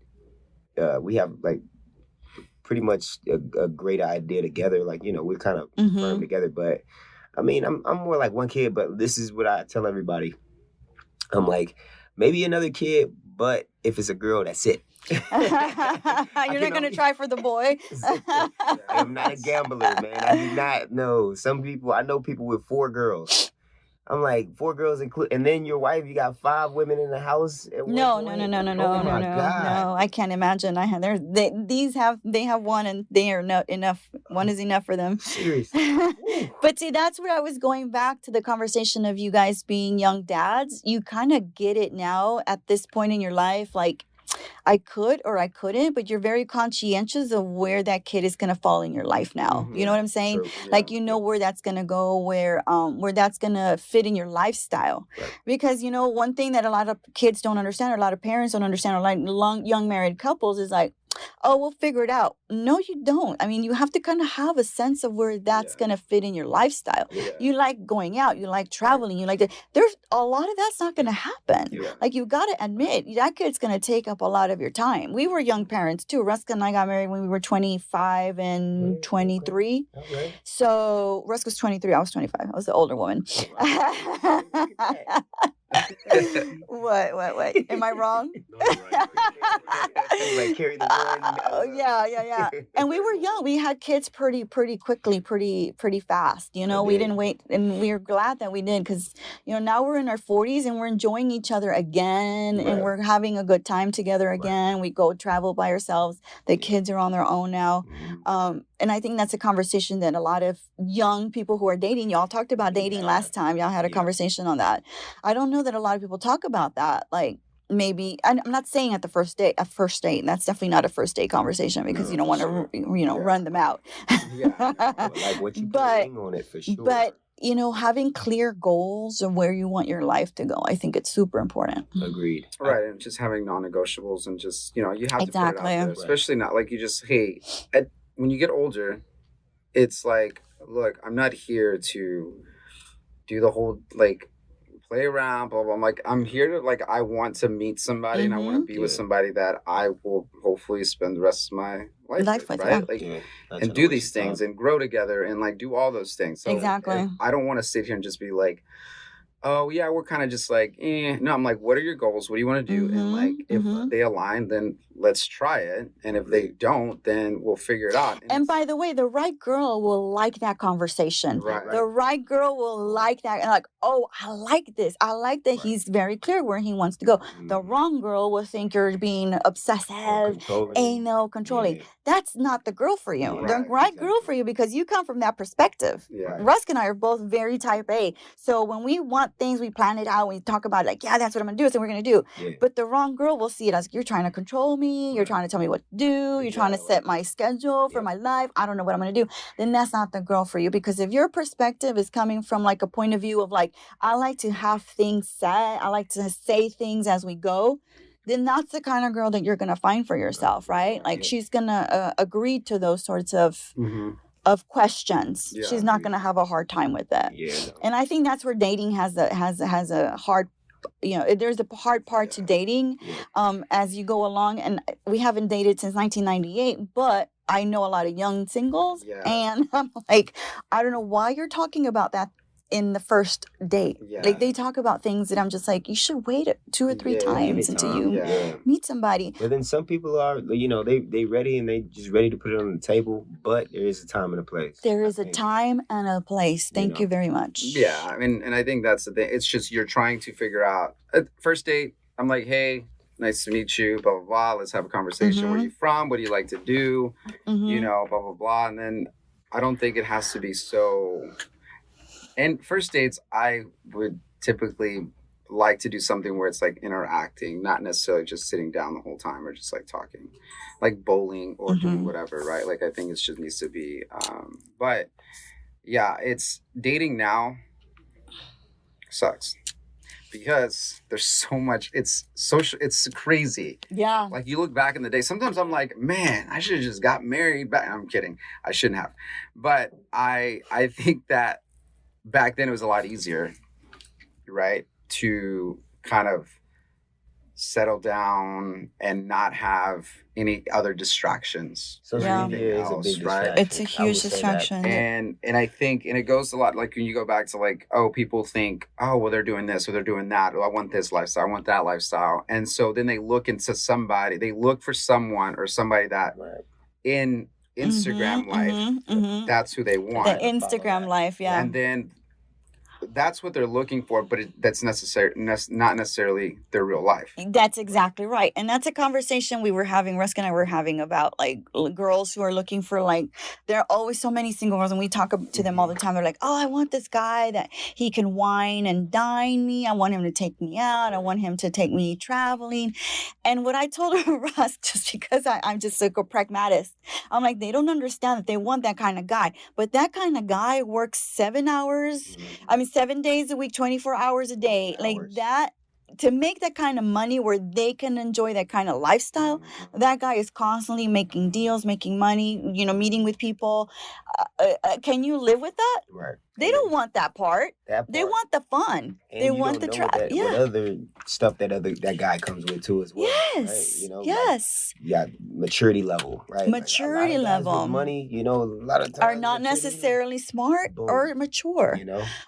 We have like pretty much a great idea together. Like, you know, we're kind of firm together. But I mean, I'm more like one kid, but this is what I tell everybody. I'm like, maybe another kid, but if it's a girl, that's it. You're not going to try for the boy. I'm not a gambler, man. I do not know. I know people with 4 girls. I'm like 4 girls and then your wife. You got 5 women in the house. No. Oh my God. No, I can't imagine. They have one, and they are not enough. One is enough for them. Seriously. But see, that's where I was going back to the conversation of you guys being young dads. You kind of get it now at this point in your life, like. I could or I couldn't, but you're very conscientious of where that kid is going to fall in your life now. You know what I'm saying? True. Yeah. Like, you know where that's going to go, where that's going to fit in your lifestyle. Right. Because, you know, one thing that a lot of kids don't understand, or a lot of parents don't understand, or like young married couples is like, oh, we'll figure it out. No, you don't. I mean, you have to kind of have a sense of where that's going to fit in your lifestyle. Yeah. You like going out, you like traveling, you like that. There's a lot of that's not going to happen. Yeah. Like, you got to admit, that kid's going to take up a lot of your time. We were young parents too. Ruska and I got married when we were 25 and 23. Okay. So Ruska was 23. I was 25. I was the older woman. What? Am I wrong? Like carry the one. Oh, yeah. And we were young. We had kids pretty quickly, pretty fast. You know, we didn't wait, and we were glad that we did, because, you know, now we're in our 40s and we're enjoying each other again, and we're having a good time together again. We go travel by ourselves. The kids are on their own now. And I think that's a conversation that a lot of young people who are dating, y'all talked about dating last time. Y'all had a conversation on that. I don't know that a lot of people talk about that. Like, maybe, I'm not saying at the first date, that's definitely not a first date conversation, because you don't want to, run them out. Like what you putting on it for sure. But, you know, having clear goals of where you want your life to go, I think it's super important. Agreed. Right, and just having non-negotiables, and just, you have to put it out there, Right. especially not like you just, when you get older, it's like, look, I'm not here to do the whole, like, play around, blah, blah. I'm like, I'm here to, like, I want to meet somebody, and I want to be with somebody that I will hopefully spend the rest of my life with, right? Like, and do these things and grow together and, like, do all those things. So exactly. I don't want to sit here and just be like, oh, yeah, we're kind of just like, No, I'm like, what are your goals? What do you want to do? And, like, if they align, then let's try it. And if they don't, then we'll figure it out. And by the way, the right girl will like that conversation. Right. The right girl will like that. And like, oh, I like this. I like that he's very clear where he wants to go. The wrong girl will think you're being obsessive, anal, controlling. Yeah. That's not the girl for you. Right, the right girl for you, because you come from that perspective. Yeah. Rusk and I are both very type A. So when we want things, we plan it out. We talk about it like, yeah, that's what I'm going to do. That's what we're going to do. Yeah. But the wrong girl will see it as, you're trying to control me. You're trying to tell me what to do. You're trying to set my schedule for my life. I don't know what I'm going to do. Then that's not the girl for you. Because if your perspective is coming from like a point of view of like, I like to have things said, I like to say things as we go, then that's the kind of girl that you're going to find for yourself, right? Like, she's going to agree to those sorts of questions. Yeah. She's not going to have a hard time with it. Yeah, no. And I think that's where dating has a hard, there's a hard part to dating as you go along. And we haven't dated since 1998, but I know a lot of young singles, and I'm like, I don't know why you're talking about that in the first date. Yeah. Like they talk about things that I'm just like, you should wait 2 or 3 times until you meet somebody. But then some people are, they ready and they just ready to put it on the table. But there is a time and a place. There is a time and a place. Thank you very much. Yeah, I mean, and I think that's the thing. It's just you're trying to figure out. First date, I'm like, hey, nice to meet you, blah, blah, blah. Let's have a conversation. Where are you from? What do you like to do? Blah, blah, blah. And then I don't think it has to be so... And first dates, I would typically like to do something where it's like interacting, not necessarily just sitting down the whole time or just like talking, like bowling or doing whatever, right? Like I think it just needs to be, but yeah, it's dating now sucks because there's so much, it's social, it's crazy. Yeah. Like you look back in the day, sometimes I'm like, man, I should have just got married back. I'm kidding. I shouldn't have. But I think that back then it was a lot easier, right? To kind of settle down and not have any other distractions. Social media is a big distraction. It's a huge distraction. And I think, and it goes a lot, like when you go back to like, oh, people think, oh, well, they're doing this or they're doing that. Oh, I want this lifestyle. I want that lifestyle. And so then they look into somebody, they look for someone or somebody that in Instagram life, that's who they want. The Instagram life, yeah. And then that's what they're looking for, but that's not necessarily their real life. That's exactly right. And that's a conversation Rusk and I were having about like girls who are looking for like, there are always so many single girls and we talk to them all the time. They're like, oh, I want this guy that he can wine and dine me. I want him to take me out. I want him to take me traveling. And what I told Rusk, just because I'm just like a pragmatist, I'm like, they don't understand that they want that kind of guy. But that kind of guy works 7 hours. 7 days a week, 24 hours a day, like that, to make that kind of money where they can enjoy that kind of lifestyle. That guy is constantly making deals, making money, meeting with people. Can you live with that? Right. They don't want that part. They want the fun. And they want the travel. Yeah. What other stuff that guy comes with too as well. Yes. Right? Yes. You got maturity level, right? Maturity level. Money, a lot of times are not necessarily smart or mature.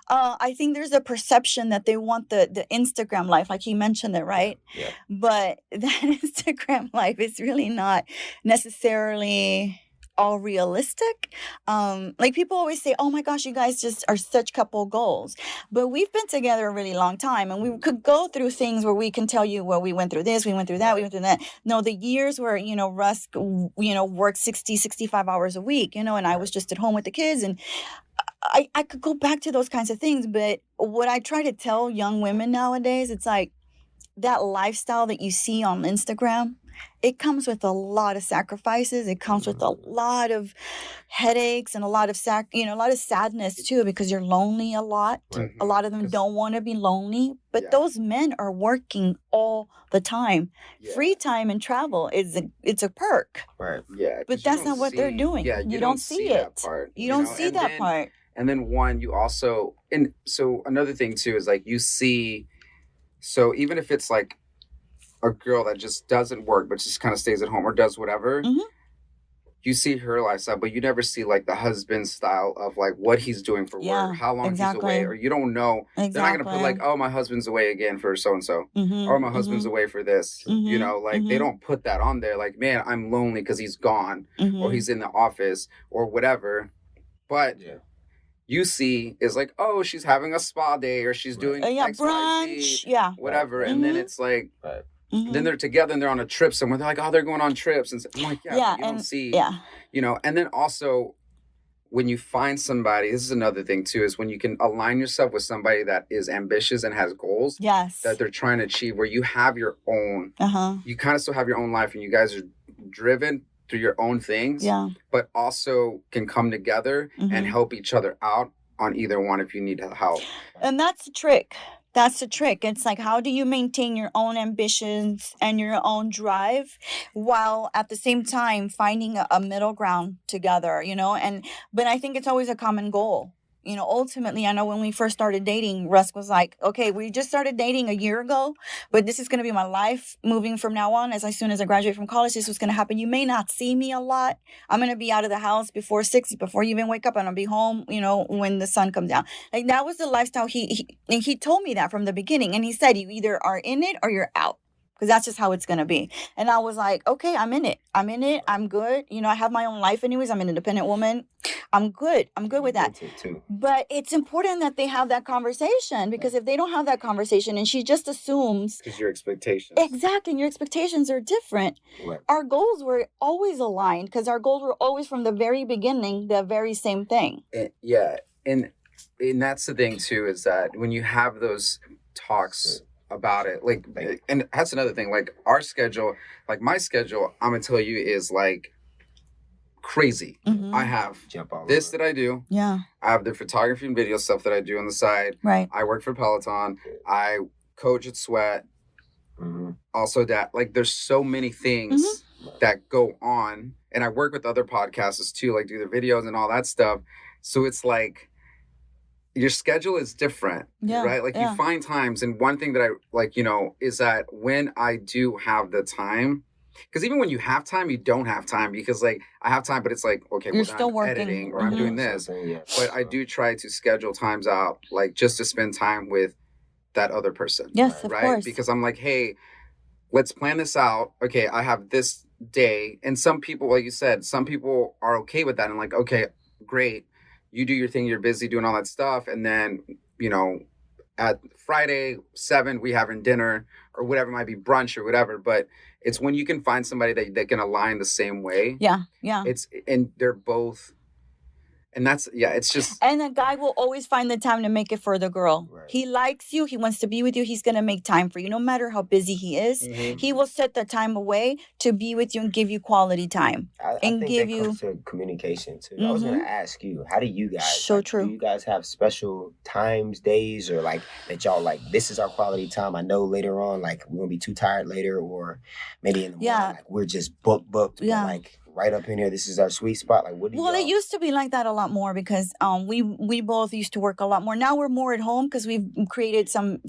I think there's a perception that they want the Instagram life, like he mentioned it, right? Yeah. But that Instagram life is really not necessarily all realistic. Like people always say, oh my gosh, you guys just are such couple goals. But we've been together a really long time and we could go through things where we can tell you, well, we went through this, we went through that, we went through that. No, the years where, Rusk, worked 60, 65 hours a week, and I was just at home with the kids, and I could go back to those kinds of things. But what I try to tell young women nowadays, it's like that lifestyle that you see on Instagram, it comes with a lot of sacrifices. It comes with a lot of headaches and a lot of a lot of sadness too, because you're lonely a lot. A lot of them don't want to be lonely, but those men are working all the time. Free time and travel it's a perk. Right. Yeah. But that's not what they're doing. Yeah, you don't see it. That part, you don't see that part. And then you also, and so another thing too is like you see, so even if it's like a girl that just doesn't work but just kind of stays at home or does whatever, you see her lifestyle, but you never see like the husband style of like what he's doing for work, how long he's away, or you don't know. They're not gonna put like, oh, my husband's away again for so and so, or my husband's away for this. They don't put that on there. Like, man, I'm lonely because he's gone, or he's in the office, or whatever. But you see is like, oh, she's having a spa day, or she's doing X, brunch, Y, Z, whatever, and then it's like. Then they're together and they're on a trip somewhere. They're like, oh, they're going on trips. And I'm like, you don't see, and then also when you find somebody, this is another thing too, is when you can align yourself with somebody that is ambitious and has goals that they're trying to achieve, where you have your own, you kind of still have your own life and you guys are driven through your own things, but also can come together and help each other out on either one if you need help. And that's the trick. That's the trick. It's like, how do you maintain your own ambitions and your own drive while at the same time finding a middle ground together, but I think it's always a common goal. ultimately, I know when we first started dating, Russ was like, okay, we just started dating a year ago, but this is going to be my life moving from now on. As soon as I graduate from college, this was going to happen. You may not see me a lot. I'm going to be out of the house before 6, before you even wake up, and I'll be home, when the sun comes down. Like, that was the lifestyle and he told me that from the beginning. And he said, you either are in it or you're out. Because that's just how it's going to be. And I was like, okay, I'm in it. I'm good. I have my own life anyways. I'm an independent woman. I'm good. I'm good with that. But it's important that they have that conversation, because if they don't have that conversation and she just assumes. Because your expectations. Exactly. And your expectations are different. Right. Our goals were always aligned, because our goals were always from the very beginning, the very same thing. Yeah. And that's the thing too, is that when you have those talks about it, and that's another thing, like our schedule, like my schedule, I'm gonna tell you, is like crazy. Mm-hmm. I have this that I do. Yeah. I have the photography and video stuff that I do on the side. Right. I work for Peloton. I coach at Sweat. Mm-hmm. Also that, like, there's so many things that go on, and I work with other podcasters too, like do their videos and all that stuff. So it's like, your schedule is different, right? Like you find times, and one thing that I like, is that when I do have the time, because even when you have time, you don't have time, because like I have time, but it's like, okay, you're still working, editing, or I'm doing this. But I do try to schedule times out, like just to spend time with that other person. Yes, of course. Because I'm like, hey, let's plan this out. Okay, I have this day. And some people, like you said, some people are okay with that and like, okay, great. You do your thing, you're busy doing all that stuff. And then, at Friday, 7, we having dinner or whatever, it might be brunch or whatever. But it's when you can find somebody that can align the same way. Yeah. And they're both, and that's, it's just. And a guy will always find the time to make it for the girl. Right. He likes you. He wants to be with you. He's going to make time for you. No matter how busy he is, he will set the time away to be with you and give you quality time. I think that comes to communication too. I was going to ask you, how do you guys, true. Do you guys have special times, days, or like that y'all like, this is our quality time? I know later on, like we're going to be too tired later, or maybe in the morning, like we're just booked, but like, right up in here, this is our sweet spot. Like, what do you? Well, it used to be like that a lot more, because we both used to work a lot more. Now we're more at home because we've created some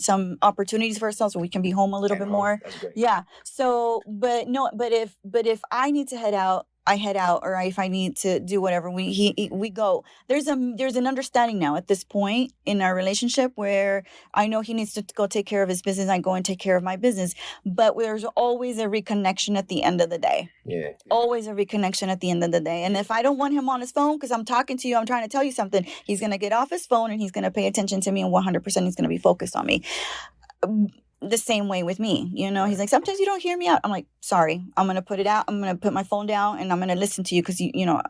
opportunities for ourselves, so we can be home a little bit more. That's great. Yeah. So, but if I need to head out, I head out, or if I need to do whatever, we go. There's an understanding now at this point in our relationship where I know he needs to go take care of his business. I go and take care of my business, but there's always a reconnection at the end of the day. Yeah. Always a reconnection at the end of the day. And if I don't want him on his phone because I'm talking to you, I'm trying to tell you something, he's gonna get off his phone and he's gonna pay attention to me, and 100% he's gonna be focused on me. The same way with me, he's like, sometimes you don't hear me out. I'm like, sorry, I'm going to put it out. I'm going to put my phone down and I'm going to listen to you because,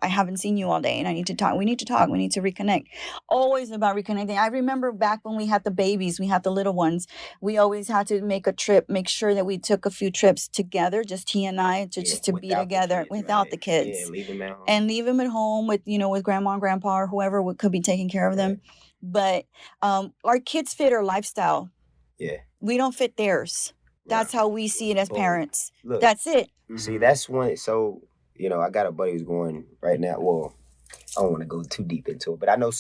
I haven't seen you all day and I need to talk. We need to talk. We need to reconnect. Always about reconnecting. I remember back when we had the babies, we had the little ones. We always had to make a trip, make sure that we took a few trips together, just he and I, just to be together without the kids. Yeah, leave them at home. And leave them at home with, with grandma and grandpa or whoever could be taking care of them. But our kids fit our lifestyle. Yeah. We don't fit theirs. That's how we see it as parents. Look, that's it. See, that's one. So, I got a buddy who's going right now. Well, I don't want to go too deep into it, but I know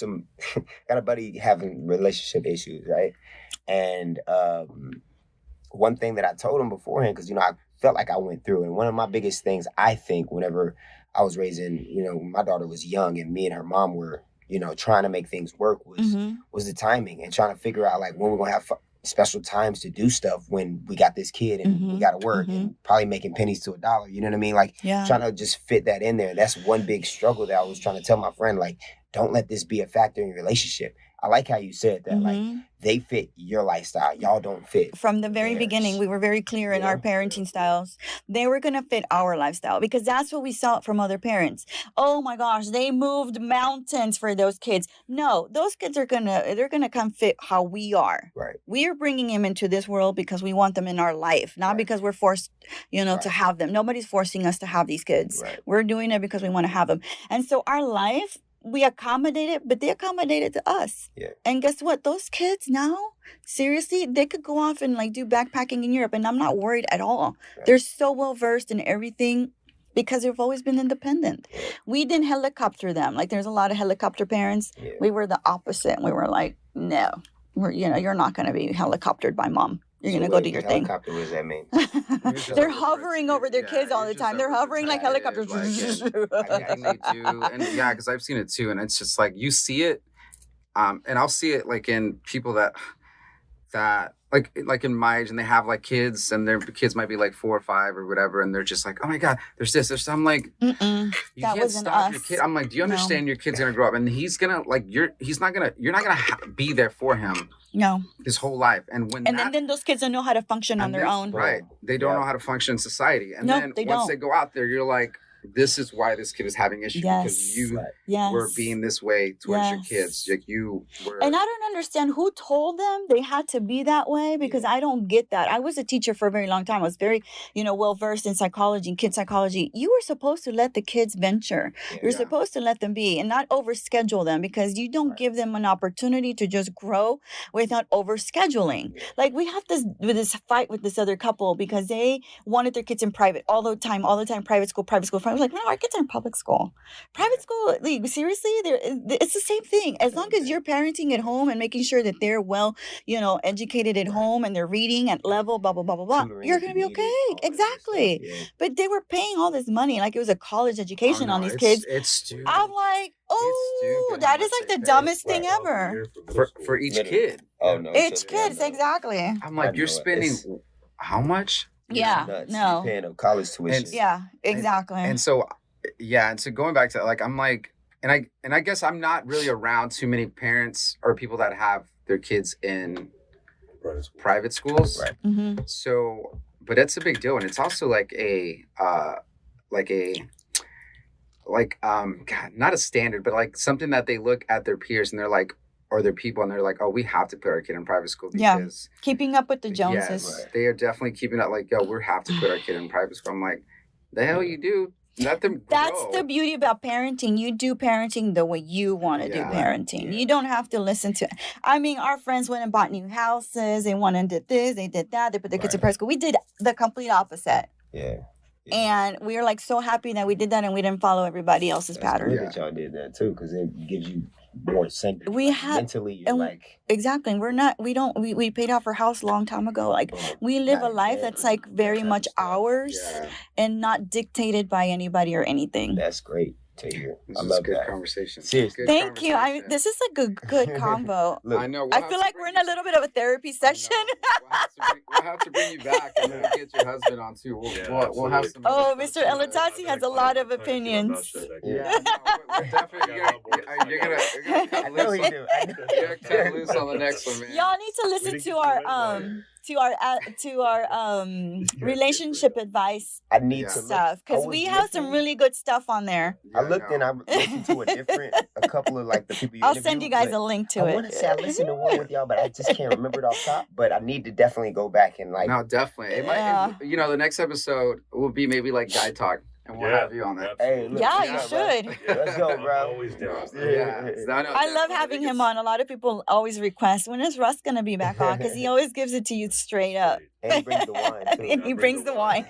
got a buddy having relationship issues, right? And one thing that I told him beforehand, because, I felt like I went through, and one of my biggest things, I think, whenever I was raising, my daughter was young and me and her mom were, trying to make things work was the timing and trying to figure out, like, when we're going to have special times to do stuff when we got this kid and we got to work and probably making pennies to $1. You know what I mean? Like, trying to just fit that in there. That's one big struggle that I was trying to tell my friend, like, don't let this be a factor in your relationship. I like how you said that. Like, they fit your lifestyle. Y'all don't fit. From the very beginning, we were very clear in our parenting styles. They were going to fit our lifestyle because that's what we saw from other parents. Oh my gosh, they moved mountains for those kids. No, those kids they're going to come fit how we are. Right. We are bringing them into this world because we want them in our life, not because we're forced, to have them. Nobody's forcing us to have these kids. Right. We're doing it because we want to have them. And so our life, we accommodated, but they accommodated to us. Yeah. And guess what? Those kids now, seriously, they could go off and do backpacking in Europe, and I'm not worried at all. Right. They're so well versed in everything because they've always been independent. We didn't helicopter them. Like there's a lot of helicopter parents. Yeah. We were the opposite. We were like, no, you're not going to be helicoptered by mom. You're going to go do your thing. Helicopter, what does that mean? They're hovering over their kids all the time. They're hovering like helicopters. Like, and they do. And yeah, because I've seen it too. And it's just like, you see it. And I'll see it like in people that like in my age, and they have like kids, and their kids might be like 4 or 5 or whatever, and they're just like, oh my God, there's this. I'm like, you can't stop your kid. I'm like, do you understand your kid's gonna grow up, and he's gonna like you're not gonna be there for him. No. His whole life, and then those kids don't know how to function on their own. Right. They don't know how to function in society, and then once they go out there, you're like, this is why this kid is having issues, because you were being this way towards your kids. Like you were. And I don't understand who told them they had to be that way, because I don't get that. I was a teacher for a very long time. I was very, well versed in psychology and kid psychology. You were supposed to let the kids venture. You're supposed to let them be and not overschedule them, because you don't give them an opportunity to just grow without overscheduling. Like we have this fight with this other couple because they wanted their kids in private all the time, private school. I was like, no, our kids are in public school. Private school, like, seriously, it's the same thing. As long as you're parenting at home and making sure that they're well, educated at home and they're reading at level, blah, blah, blah, blah, blah, you're going to be okay. Exactly. Yeah. But they were paying all this money, like it was a college education on these kids. It's stupid. I'm like, that is like the dumbest thing ever. For each kid. Oh, no. Each kid, exactly. I'm like, you're spending how much? Yeah, no. You're paying a college tuition. Yeah, exactly. And so going back to like, I'm like, and I guess I'm not really around too many parents or people that have their kids in private schools. Right. Mm-hmm. So, but it's a big deal, and it's also like not a standard, but like something that they look at their peers and they're like, or their people, and they're like, oh, we have to put our kid in private school because keeping up with the Joneses. Yes, they are definitely keeping up. Like, yo, we have to put our kid in private school. I'm like, the hell you do? Let them grow. That's the beauty about parenting. You do parenting the way you want to do parenting. You don't have to listen to. I mean, our friends went and bought new houses. They went and did this. They did that. They put their kids in private school. We did the complete opposite. Yeah. And we were like so happy that we did that, and we didn't follow everybody else's pattern. Good that y'all did that too, because it gives you more sanctity. We have mentally, you're like exactly. We paid off our house a long time ago. Like we live a life that's like very much ours, and not dictated by anybody or anything. That's great to hear. I love good conversation. Seriously. Thank you. This is a good combo. Look, I know. I feel like we're in a little bit of a therapy session. We'll have to bring you back, and then get your husband on too. We'll have some. Oh, Mr. Elatassi has a lot of opinions. Yeah, we're definitely you're gonna cut loose. You're gonna cut loose on the next one, man. Y'all need to listen to our relationship advice. I need stuff because we have some really good stuff on there. I looked and I listened to a couple of like the people. I'll send you guys a link to it. I want to say I listened to one with y'all, but I just can't remember it off top. But I need to definitely go back and like. No, definitely. It might. The next episode will be maybe like guy talk. And we'll have you on that. Hey, look, you should. Let's go, bro. Always down. I love having him on. A lot of people always request, when is Russ going to be back on? Because he always gives it to you straight up. And he brings the wine, too. And he brings the wine.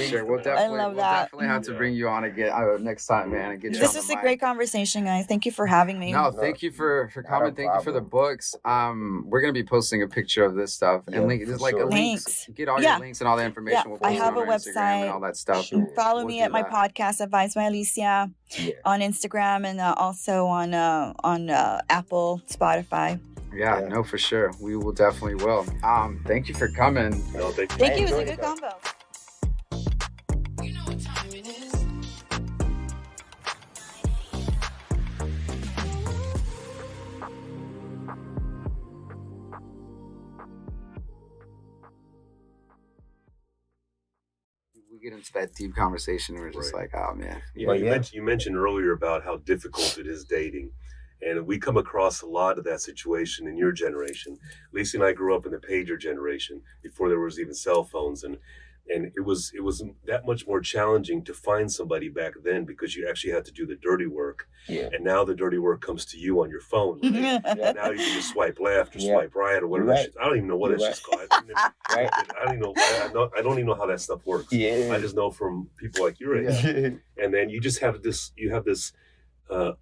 Sure, we'll definitely have to bring you on again next time, man. And get you this was a great conversation, guys. Thank you for having me. No, thank you for coming. Thank you for the books. We're going to be posting a picture of this stuff. And there's like a link. Get all your links and all the information. Yeah, I have a website. And all that stuff. Follow me at my podcast, Advice by Alicia, on Instagram, and also on Apple, Spotify. Yeah, no, for sure. We will definitely will. Thank you for coming. No, thank you. It was a good combo. You know what time it is. We get into that deep conversation, and we're just like, oh man. You mentioned earlier about how difficult it is dating. And we come across a lot of that situation in your generation. Alicia and I grew up in the pager generation before there was even cell phones. And And it was that much more challenging to find somebody back then because you actually had to do the dirty work. Yeah. And now the dirty work comes to you on your phone. Right? And now you can just swipe left or swipe right or whatever. Right. I don't even know what it's just called. Right. I don't even know. I don't even know how that stuff works. Yeah. I just know from people like your age. And then you just have this. You have this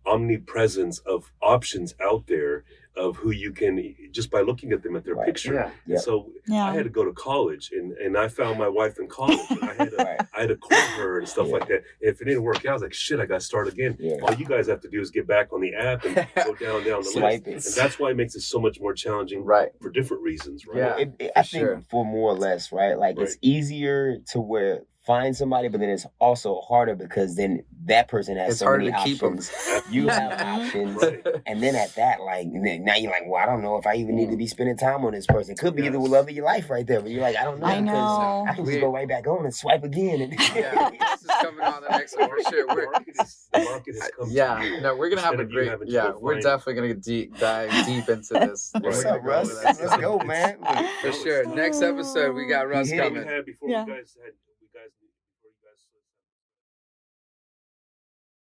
omnipresence of options out there of who you can just by looking at them at their picture. Yeah. So I had to go to college and I found my wife in college and I had to court her and stuff like that. If it didn't work out, I was like, shit, I got to start again. Yeah. All you guys have to do is get back on the app and go down the list. And that's why it makes it so much more challenging for different reasons, right? Yeah, I think for more or less, right? Like it's easier to find somebody, but then it's also harder because then that person has so many options. You have options. And then at that, like, now you're like, well, I don't know if I even need to be spending time on this person. Could be the love of your life right there. But you're like, I don't know. I know. I can just go right back on and swipe again. This is coming on the next one for sure. The market has come to you. No, we're going to have a great, we're definitely going to dive deep into this. What's up, Russ? Let's go, man. For sure. Next episode, we got Russ coming. Before you guys had